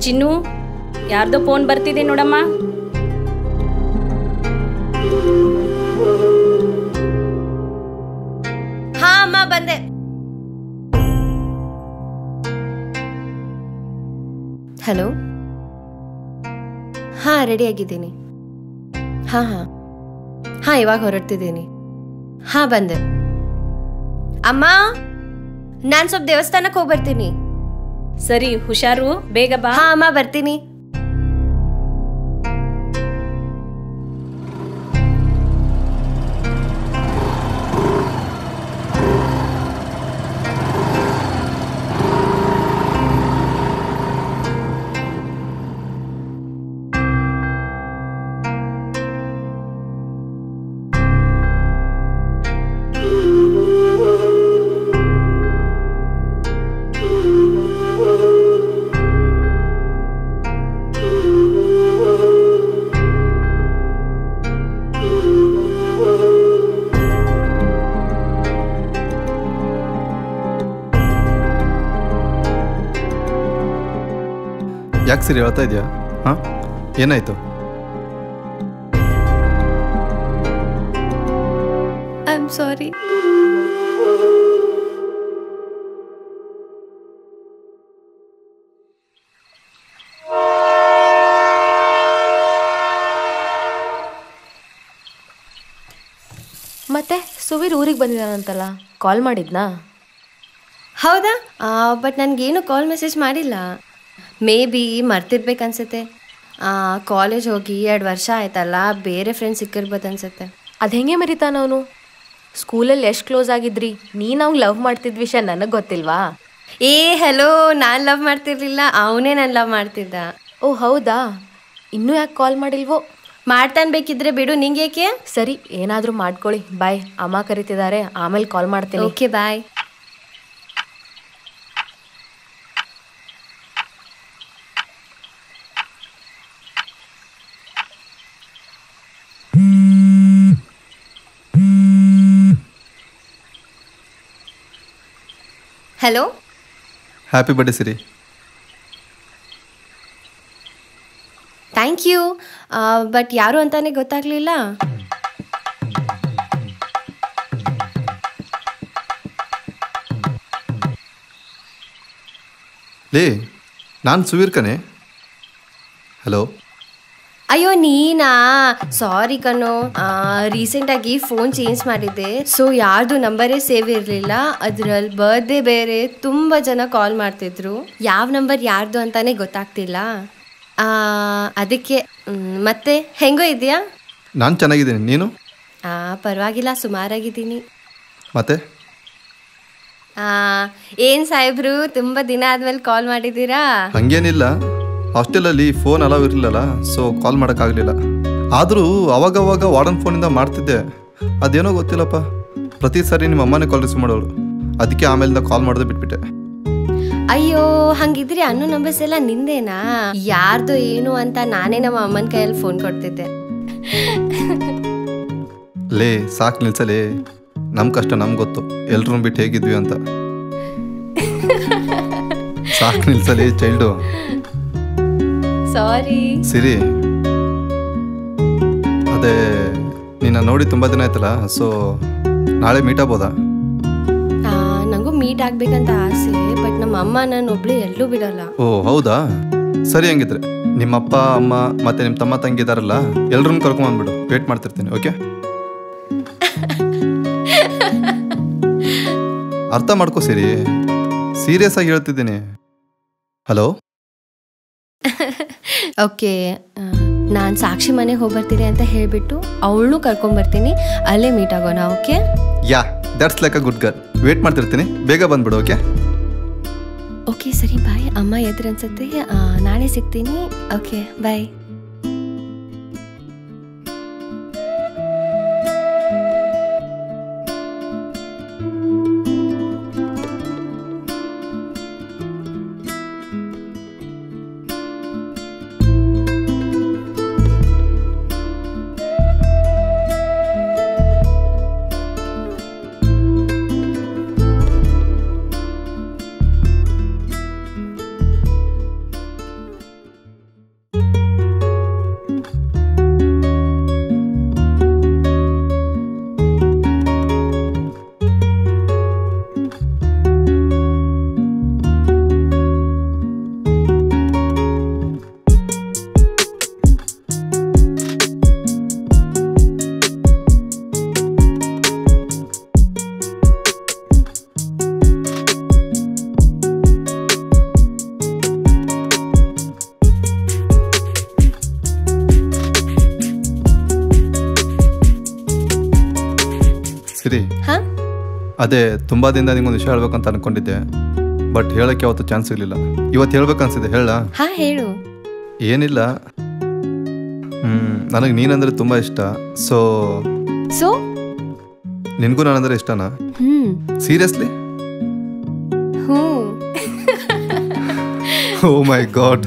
ಚಿನ್ನು, ಯಾರ್ದೋ ಫೋನ್ ಬರ್ತಿದೆ ನೋಡಮ್ಮ. ಹಾ ಅಮ್ಮ, ಬಂದೆ. ಹಲೋ. ಹಾ, ರೆಡಿ ಆಗಿದ್ದೀನಿ. ಹಾ ಹಾ ಹಾ, ಇವಾಗ ಹೊರಡ್ತಿದ್ದೀನಿ. ಹಾ, ಬಂದೆ. ಅಮ್ಮ, ನಾನು ಸ್ವಲ್ಪ ದೇವಸ್ಥಾನಕ್ಕೆ ಹೋಗಿ ಬರ್ತೀನಿ. ಸರಿ, ಹುಷಾರು, ಬೇಗ ಬಾ. ಹಾ ಅಮ್ಮ, ಬರ್ತೀನಿ. ಯಾಕೆ ಸರಿ ಹೇಳ್ತಾ ಇದೆಯಾ? ಹಾಂ, ಏನಾಯಿತು? ಐ ಆಮ್ ಸಾರಿ. ಮತ್ತೆ ಸುವೀರ್ ಊರಿಗೆ ಬಂದಿದ್ದಾನಂತಲ್ಲ, ಕಾಲ್ ಮಾಡಿದ್ನಾ? ಹೌದಾ? ಬಟ್ ನನಗೇನು ಕಾಲ್ ಮೆಸೇಜ್ ಮಾಡಿಲ್ಲ. May be ಮರ್ತಿರ್ಬೇಕನ್ಸುತ್ತೆ. ಕಾಲೇಜ್ ಹೋಗಿ 2 ವರ್ಷ ಆಯ್ತಲ್ಲ, ಬೇರೆ ಫ್ರೆಂಡ್ಸ್ ಸಿಕ್ಕಿರ್ಬೋದು ಅನ್ಸುತ್ತೆ. ಅದು ಹೆಂಗೆ ಮರಿತಾನವನು? ಸ್ಕೂಲಲ್ಲಿ ಎಷ್ಟು ಕ್ಲೋಸ್ ಆಗಿದ್ರಿ? ನೀನು ಅವ್ನು ಲವ್ ಮಾಡ್ತಿದ್ದ ವಿಷಯ ನನಗೆ ಗೊತ್ತಿಲ್ವಾ? ಹಲೋ, ನಾನು ಲವ್ ಮಾಡ್ತಿರ್ಲಿಲ್ಲ, ಅವನೇ ನಾನು ಲವ್ ಮಾಡ್ತಿದ್ದ. ಓ ಹೌದಾ? ಇನ್ನೂ ಯಾಕೆ ಕಾಲ್ ಮಾಡಿಲ್ವೋ? ಮಾಡ್ತಾನೆ, ಬೇಕಿದ್ರೆ ಬಿಡು. ನಿಂಗೇಕೆ? ಸರಿ, ಏನಾದರೂ ಮಾಡ್ಕೊಳ್ಳಿ. ಬಾಯ್, ಅಮ್ಮ ಕರಿತಿದ್ದಾರೆ, ಆಮೇಲೆ ಕಾಲ್ ಮಾಡ್ತೀನಿ. Okay, bye. Hello. Happy birthday Siri. Thank you. But ಯಾರು ಅಂತಾನೆ ಗೊತ್ತಾಗ್ಲಿಲ್ಲ. ಲೇ, ನಾನು ಸುವೀರ್ ಕಣೆ. ಹಲೋ. ಅಯ್ಯೋ, ನೀನಾ? ಸಾರಿ ಕಣೋ, ರೀಸೆಂಟಾಗಿ ಫೋನ್ ಚೇಂಜ್ ಮಾಡಿದ್ದೆ. ಸೊ ಯಾರ್ದು ನಂಬರೇ ಸೇವ್ ಇರಲಿಲ್ಲ. ಅದರಲ್ಲಿ ಬರ್ತ್ಡೇ ಬೇರೆ, ತುಂಬ ಜನ ಕಾಲ್ ಮಾಡ್ತಿದ್ರು. ಯಾವ ನಂಬರ್ ಯಾರ್ದು ಅಂತಾನೆ ಗೊತ್ತಾಗ್ತಿಲ್ಲ. ಅದಕ್ಕೆ. ಮತ್ತೆ ಹೆಂಗೋ ಇದೆಯಾ? ನಾನು ಚೆನ್ನಾಗಿದ್ದೀನಿ, ನೀನು? ಪರವಾಗಿಲ್ಲ, ಸುಮಾರಾಗಿದ್ದೀನಿ. ಮತ್ತೆ ಏನು ಸಾಹೇಬ್ರು, ತುಂಬ ದಿನ ಆದ್ಮೇಲೆ ಕಾಲ್ ಮಾಡಿದ್ದೀರಾ? ಹಂಗೇನಿಲ್ಲ, ಹಾಸ್ಟೆಲಲ್ಲಿ ಫೋನ್ ಅಲವ್ ಇರಲಿಲ್ಲಲ್ಲ, ಸೊ ಕಾಲ್ ಮಾಡೋಕ್ಕಾಗಲಿಲ್ಲ. ಆದರೂ ಅವಾಗವಾಗ ವಾರ್ಡನ್ ಫೋನಿಂದ ಮಾಡ್ತಿದ್ದೆ. ಅದೇನೋ ಗೊತ್ತಿಲ್ಲಪ್ಪ, ಪ್ರತಿ ಸಾರಿ ನಿಮ್ಮ ಅಮ್ಮನೇ ಕಾಲ್ ರಿಸೀವ್ ಮಾಡೋಳು. ಅದಕ್ಕೆ ಆಮೇಲಿಂದ ಕಾಲ್ ಮಾಡೋದು ಬಿಟ್ಬಿಟ್ಟೆ. ಅಯ್ಯೋ, ಹಂಗಿದ್ರೆ ಅನ್ನೋ ನಂಬರ್ಸ್ ಎಲ್ಲ ನಿಂದೇನಾ? ಯಾರ್ದು ಏನು ಅಂತ ನಾನೇ ನಮ್ಮ ಅಮ್ಮನ ಕೈಯಲ್ಲಿ ಫೋನ್ ಕೊಡ್ತಿದ್ದೆ. ಲೇ, ಸಾಕು ನಿಲ್ಸಲೇ. ನಮ್ಮ ಕಷ್ಟ ನಮ್ಗೆ ಗೊತ್ತು, ಎಲ್ರೂ ಬಿಟ್ಟು ಹೇಗಿದ್ವಿ ಅಂತ. ಸಾಕು ನಿಲ್ಸಲೇ ಚೈಲ್ಡು. ಸಾರಿ ಸಿರಿ. ಅದೇ, ನಿನ್ನ ನೋಡಿ ತುಂಬ ದಿನ ಆಯ್ತಲ್ಲ, ಸೊ ನಾಳೆ ಮೀಟ್ ಆಗ್ಬೋದಾ? ನನಗೂ ಮೀಟ್ ಆಗ್ಬೇಕಂತ ಆಸೆ, ಬಟ್ ನಮ್ಮ ಅಮ್ಮ ನಾನು ಒಬ್ಳೆ ಎಲ್ಲೂ ಬಿಡಲ್ಲ. ಓ ಹೌದಾ? ಸರಿ, ಹಂಗಿದ್ರೆ ನಿಮ್ಮಪ್ಪ ಅಮ್ಮ ಮತ್ತೆ ನಿಮ್ಮ ತಮ್ಮ ತಂಗಿ ಇದಾರಲ್ಲ, ಎಲ್ರನ್ನೂ ಕರ್ಕೊಂಡ್ಬಂದ್ಬಿಡು. ವೇಟ್ ಮಾಡ್ತಿರ್ತೀನಿ. ಓಕೆ? ಅರ್ಥ ಮಾಡ್ಕೋ ಸಿರಿ, ಸೀರಿಯಸ್ ಆಗಿ ಹೇಳ್ತಿದ್ದೀನಿ. ಹಲೋ. ಓಕೆ, ನಾನು ಸಾಕ್ಷಿ ಮನೆಗೆ ಹೋಗ್ಬರ್ತೀನಿ ಅಂತ ಹೇಳಿಬಿಟ್ಟು ಅವಳನ್ನೂ ಕರ್ಕೊಂಬರ್ತೀನಿ. ಅಲ್ಲೇ ಮೀಟ್ ಆಗೋಣ. Okay? Yeah, that's like a good girl. Wait ಮಾಡ್ತಿರ್ತೀನಿ, ಬೇಗ ಬಂದ್ಬಿಡು. ಓಕೆ? ಓಕೆ, ಸರಿ, ಬಾಯ್. ಅಮ್ಮ ಎದುರು ಅನ್ಸುತ್ತೆ, ನಾಳೆ ಸಿಗ್ತೀನಿ. ಓಕೆ, ಬಾಯ್. ಅದೇ ತುಂಬ ದಿನದಿಂದ ನಿಂಗೊಂದು ವಿಷಯ ಹೇಳ್ಬೇಕಂತ ಅನ್ಕೊಂಡಿದ್ದೆ, ಬಟ್ ಹೇಳೋಕ್ಕೆ ಯಾವತ್ತೂ ಚಾನ್ಸ್ ಸಿಗಲಿಲ್ಲ. ಇವತ್ತು ಹೇಳ್ಬೇಕನ್ಸಿದೆ, ಹೇಳ. ಹಾ ಹೇಳು. ಏನಿಲ್ಲ, ನನಗೆ ನೀನಂದರೆ ತುಂಬ ಇಷ್ಟ. ಸೊ ಸೊ ನಿನಗೂ ನಾನಂದರೆ ಇಷ್ಟನಾ? ಸೀರಿಯಸ್ಲಿ? ಹ್ಞೂ. ಓ ಮೈ ಗಾಡ್.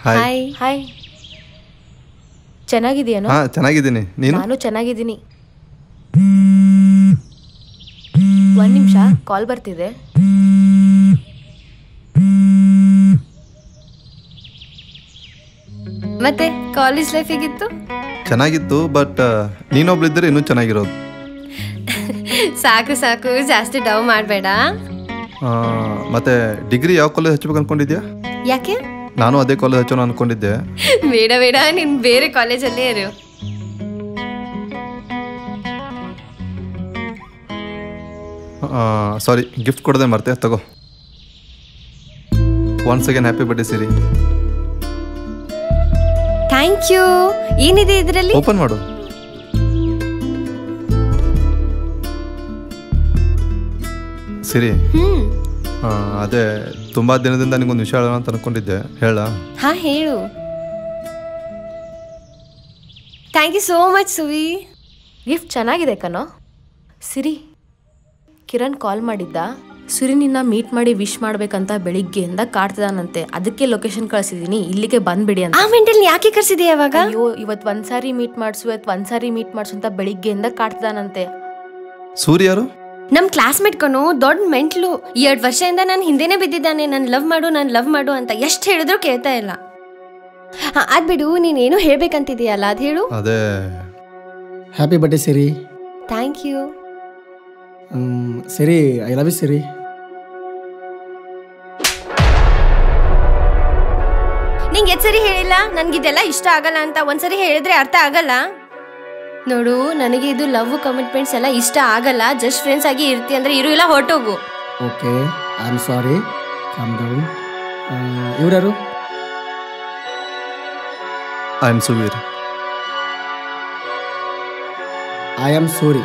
ಹಾಯ್. ಹಾಯ್, ಚೆನ್ನಾಗಿದೆಯೇನೋ? ಹಾಂ ಚೆನ್ನಾಗಿದ್ದೀನಿ, ನೀನು? ನಾನು ಚೆನ್ನಾಗಿದ್ದೀನಿ. ಒಂದು ನಿಮಿಷ, ಕಾಲ್ ಬರ್ತಿದೆ. ಮತ್ತೆ ಕಾಲೇಜ್ ಲೈಫ್ ಹೇಗಿತ್ತು? ಚೆನ್ನಾಗಿತ್ತು, ಬಟ್ ನೀನೊಬ್ಳಿದ್ದರೆ ಇನ್ನೂ ಚೆನ್ನಾಗಿರೋದು. ಸಾಕು ಸಾಕು, ಜಾಸ್ತಿ ಡವ್ ಮಾಡಬೇಡ. ಮತ್ತೆ ಡಿಗ್ರಿ ಯಾವ ಕಾಲೇಜ್ ಹಚ್ಬೇಕು ಅನ್ಕೊಂಡಿದ್ಯಾ? ಯಾಕೆ? ನಾನು ಅದೇ ಕಾಲೇಜ್ ಹಚ್ಚೋಣ ಅನ್ಕೊಂಡಿದ್ದೆ. ಬೇಡ ಬೇಡ, ನೀನು ಬೇರೆ ಕಾಲೇಜಲ್ಲೇ ಇರು. ಸಾರಿ, ಗಿಫ್ಟ್ ಕೊಡೋದೇ ಮರ್ತೆ, ತಗೋ. Once again happy birthday Siri. Thank you. ಏನಿದೆ ಇದರಲ್ಲಿ? ಓಪನ್ ಮಾಡು. ಸಿರಿ, ಅದೇ ತುಂಬಾ ದಿನದಿಂದ ನಿಂಗೊಂದು ವಿಷಯ ಹೇಳೋಣ ಅಂತ ಅನ್ಕೊಂಡಿದ್ದೆ, ಹೇಳ. ಹಾ ಹೇಳು. Thank you so much Suvi. Gift ಚೆನ್ನಾಗಿದೆ ಕಣೋ. ಸಿರಿ, ಕಿರಣ್ ಕಾಲ್ ಮಾಡಿದ್ದ. ಸುರಿ ನಿನ್ನ ಮೀಟ್ ಮಾಡಿ ವಿಶ್ ಮಾಡ್ಬೇಕಂತ ಬೆಳಿಗ್ಗೆಯಿಂದ ಕಾಡ್ತಿದಾನಂತೆ. ಅದಕ್ಕೆ ಲೊಕೇಶನ್ ಕಳ್ಸಿದೀನಿ, ಇಲ್ಲಿಗೆ ಬಂದ್ಬಿಡಿ ಅಂತ. ಆ ಮೆಂಟಲ್ ಯಾಕೆ ಕರ್ಸಿದೆ ಅವಾಗ? ಅಯ್ಯೋ, ಇವತ್ತು ಒಂದ್ಸಾರಿ ಮೀಟ್ ಮಾಡ್ಸು ಅಂತ ಬೆಳಿಗ್ಗೆಯಿಂದ ಕಾಡ್ತಿದಾನಂತೆ. ಸೂರ್ಯ ಯಾರು? ನಮ್ ಕ್ಲಾಸ್ಮೇಟ್ ಕಣೋ, ದೊಡ್ಡ ಮೆಂಟ್ಲು. 2 ವರ್ಷದಿಂದ ನಾನು ಹಿಂದೆನೆ ಬಿದ್ದಿದ್ದಾನೆ, ನಾನು ಲವ್ ಮಾಡು ಅಂತ ಎಷ್ಟು ಹೇಳಿದ್ರು ಕೇಳ್ತಾ ಇಲ್ಲ. ಅದ್ ಬಿಡು, ನೀನೇನು ಹೇಳ್ಬೇಕಂತಿದೀಯಲ್ಲ, ಅದ್ ಹೇಳು. ಅದೇ happy birthday Siri. Thank you. Siri, I love you Siri. ನಿಂಗೆ ಸರಿ ಹೇಳಿಲ್ಲ ನನ್ಗಿದೆಲ್ಲ ಇಷ್ಟ ಆಗಲ್ಲ ಅಂತ? ಒಂದ್ಸರಿ ಹೇಳಿದ್ರೆ ಅರ್ಥ ಆಗಲ್ಲ? ನೋಡು, ನನಗೆ ಇದು ಲವ್ ಕಮಿಟ್ಮೆಂಟ್ಸ್ ಎಲ್ಲ ಇಷ್ಟ ಆಗಲ್ಲ. ಜಸ್ಟ್ ಫ್ರೆಂಡ್ಸ್ ಆಗಿ ಇರ್ತಿ ಅಂದ್ರೆ ಇರು, ಇಲ್ಲ ಹೊರಟೋಗು. Okay, I am sorry, calm down. ಇವ್ರ್ಯಾರು? I am Suveer. I am Suri.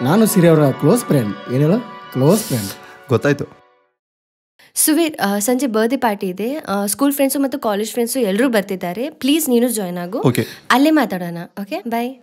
ನಾನು ಸಿರಿ ಅವರ ಕ್ಲೋಸ್ ಫ್ರೆಂಡ್. ಏನೇಳ ಕ್ಲೋಸ್ ಫ್ರೆಂಡ್? ಗೊತ್ತಾಯ್ತು. ಸುವೀರ್, ಸಂಜೆ ಬರ್ತ್ಡೇ ಪಾರ್ಟಿ ಇದೆ. ಸ್ಕೂಲ್ ಫ್ರೆಂಡ್ಸು ಮತ್ತು ಕಾಲೇಜ್ ಫ್ರೆಂಡ್ಸು ಎಲ್ಲರೂ ಬರ್ತಿದ್ದಾರೆ. ಪ್ಲೀಸ್ ನೀನು ಜಾಯ್ನ್ ಆಗು. ಓಕೆ, ಅಲ್ಲೇ ಮಾತಾಡೋಣ. Okay, bye.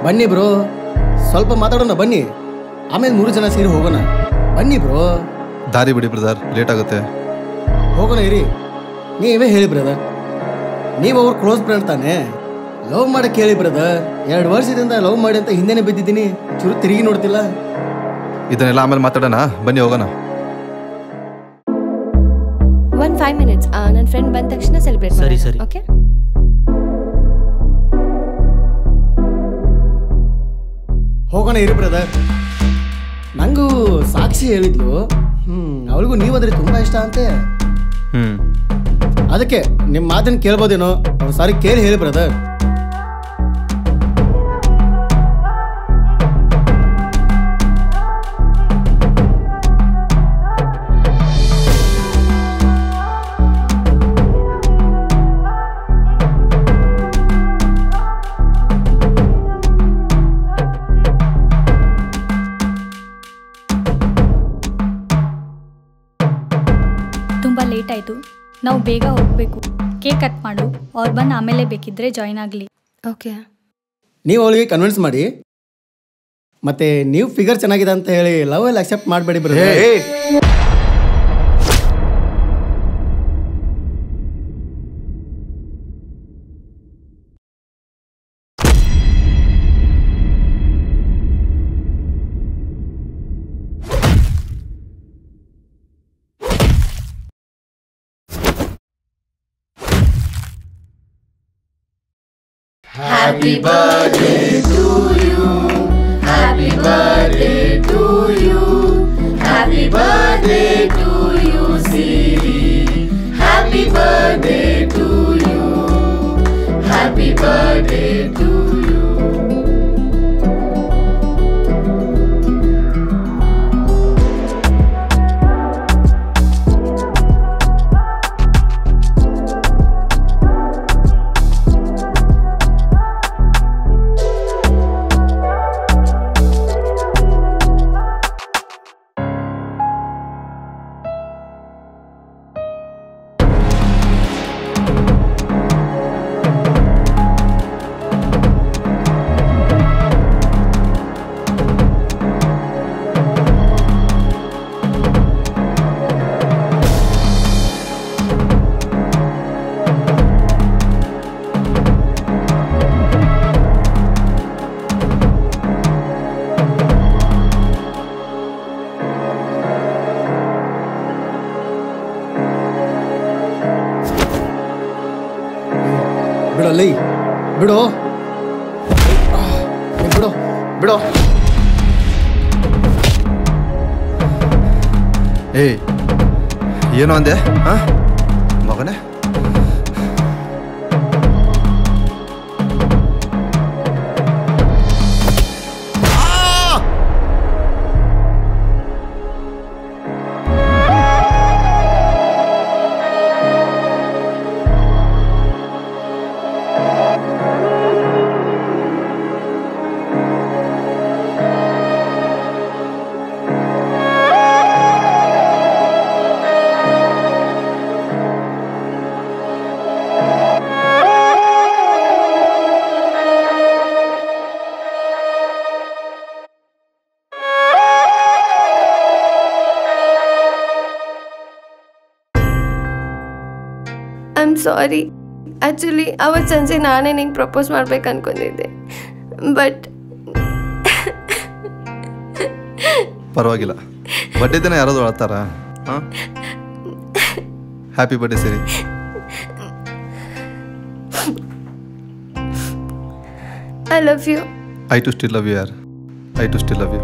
ಬನ್ನಿ ಬ್ರೋ, ಸ್ವಲ್ಪ ಮಾತಾಡೋಣ ಬನ್ನಿ, ಆಮೇಲೆ 3 ಜನ ಸೇರಿ ಹೋಗೋಣ. ಬನ್ನಿ ಬ್ರೋ. ದಾರಿ ಬಿಡಿ ಬ್ರದರ್, ಲೇಟ್ ಆಗುತ್ತೆ. ಹೋಗೋಣ ಇರಿ. ನೀವೇ ಹೇಳಿ ಬ್ರದರ್, ನೀವು ಅವ್ರ ಕ್ಲೋಸ್ ಫ್ರೆಂಡ್ ತಾನೆ, ಲವ್ ಮಾಡಕ್ಕೆ ಹೇಳಿ ಬ್ರದರ್. 2 ವರ್ಷದಿಂದ ಲವ್ ಮಾಡಿ ಅಂತ ಹಿಂದೆನೇ ಬಿದ್ದಿದ್ದೀನಿ, ಚೂರು ತಿರುಗಿ ನೋಡ್ತಿಲ್ಲ. ಇದನ್ನೆಲ್ಲ ಆಮೇಲೆ ಮಾತಾಡೋಣ, ಬನ್ನಿ ಹೋಗೋಣ. 5 minutes. ನನ್ನ ಫ್ರೆಂಡ್ ಬಂದ ತಕ್ಷಣ ಸೆಲೆಬ್ರೇಟ್ ಸರಿ ಸರಿ. ಓಕೆ. ಹೋಗೋಣ ಇರಿ ಬ್ರದರ್. ನಂಗೂ ಸಾಕ್ಷಿ ಹೇಳಿದ್ಲು, ಅವಳಿಗೂ ನೀವಾದ್ರೆ ತುಂಬಾ ಇಷ್ಟ ಅಂತೆ. ಅದಕ್ಕೆ ನಿಮ್ಮ ಮಾತನ್ನು ಕೇಳ್ಬೋದೇನೋ, ಸಾರಿ ಕೇಳಿ ಹೇಳಿ ಬ್ರದರ್. ತುಂಬ ಲೇಟ್ ಆಯಿತು, ನಾವು ಬೇಗ ಹೋಗಬೇಕು. ಕೇಕ್ ಕಟ್ ಮಾಡು, ಅವ್ರು ಬಂದು ಆಮೇಲೆ ಬೇಕಿದ್ರೆ ಜಾಯ್ನ್ ಆಗಲಿ. ಓಕೆ. ನೀವು ಅವಳಿಗೆ ಕನ್ವಿನ್ಸ್ ಮಾಡಿ, ಮತ್ತೆ ನೀವು ಫಿಗರ್ ಚೆನ್ನಾಗಿದೆ ಅಂತ ಹೇಳಿ ಲವ್ ಅಲ್ಲಿ ಅಕ್ಸೆಪ್ಟ್ ಮಾಡಬೇಡಿ brother. Happy birthday to you. Happy birthday to you. Happy birthday to you, Siri. Happy birthday to you. Happy birthday to you. ಬಿಡೋಲ್ಲ, ಬಿಡೋ ಬಿಡೋ ಬಿಡೋ. ಏಯ್, ಏನು ಅಂದೆ ಮಗನೇ? I am sorry. ಆ್ಯಕ್ಚುಲಿ ಅವತ್ತು ಸಂಜೆ ನಾನೇ ನಿಂಗೆ ಪ್ರಪೋಸ್ ಮಾಡ್ಬೇಕು ಅನ್ಕೊಂಡಿದ್ದೆ, ಬಟ್ ಪರವಾಗಿಲ್ಲ. ಬರ್ಡೇ ದಿನ ಯಾರಾದರೂ ಅಳ್ತಾರ? Happy birthday Siri. I love you. I too still love you ಯಾರ್. I too still love you.